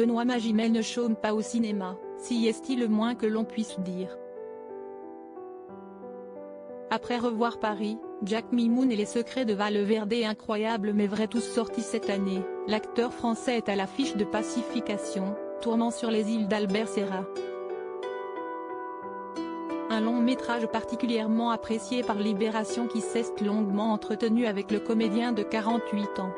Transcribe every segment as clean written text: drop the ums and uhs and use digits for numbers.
Benoît Magimel ne chôme pas au cinéma, si est-il le moins que l'on puisse dire. Après Revoir Paris, Jack Mimoun et Les Secrets de Valverde incroyable mais vrai tous sortis cette année, l'acteur français est à l'affiche de Pacification, tournant sur les îles d'Albert Serra. Un long métrage particulièrement apprécié par Libération qui s'est longuement entretenu avec le comédien de 48 ans.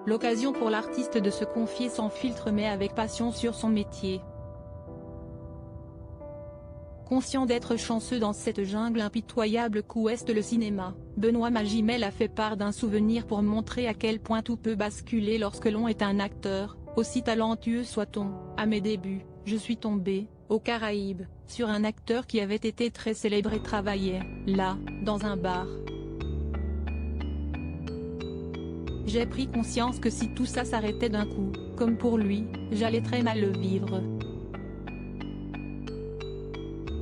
L'occasion pour l'artiste de se confier sans filtre mais avec passion sur son métier. Conscient d'être chanceux dans cette jungle impitoyable qu'ouest le cinéma, Benoît Magimel a fait part d'un souvenir pour montrer à quel point tout peut basculer lorsque l'on est un acteur, aussi talentueux soit-on. À mes débuts, je suis tombé, aux Caraïbes, sur un acteur qui avait été très célèbre et travaillait, là, dans un bar. J'ai pris conscience que si tout ça s'arrêtait d'un coup, comme pour lui, j'allais très mal le vivre.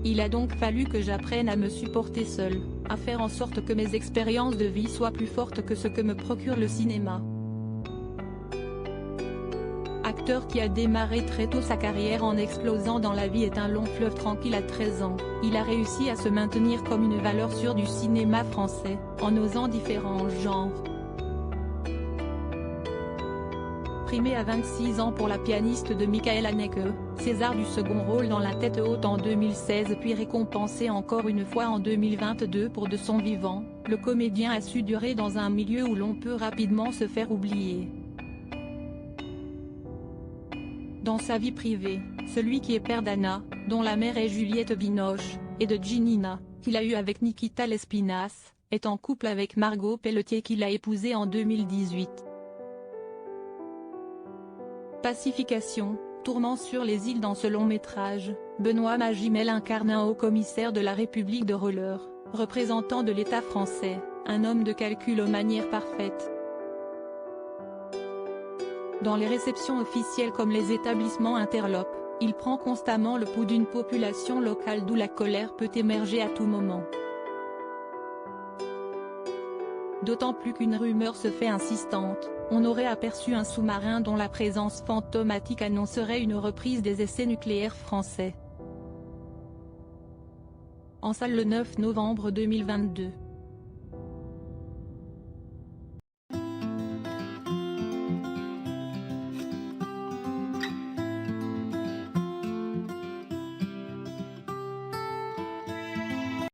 Il a donc fallu que j'apprenne à me supporter seul, à faire en sorte que mes expériences de vie soient plus fortes que ce que me procure le cinéma. Acteur qui a démarré très tôt sa carrière en explosant dans la vie est un long fleuve tranquille à 13 ans, il a réussi à se maintenir comme une valeur sûre du cinéma français, en osant différents genres. Primé à 26 ans pour La pianiste de Michael Haneke, César du second rôle dans La tête haute en 2016 puis récompensé encore une fois en 2022 pour De son vivant, le comédien a su durer dans un milieu où l'on peut rapidement se faire oublier. Dans sa vie privée, celui qui est père d'Anna, dont la mère est Juliette Binoche, et de Ginina, qu'il a eu avec Nikita Lespinasse, est en couple avec Margot Pelletier qu'il a épousée en 2018. Pacification, tournant sur les îles dans ce long métrage, Benoît Magimel incarne un haut-commissaire de la République de Roller, représentant de l'État français, un homme de calcul aux manières parfaites. Dans les réceptions officielles comme les établissements interlopes, il prend constamment le pouls d'une population locale d'où la colère peut émerger à tout moment. D'autant plus qu'une rumeur se fait insistante, on aurait aperçu un sous-marin dont la présence fantomatique annoncerait une reprise des essais nucléaires français. En salle le 9 novembre 2022.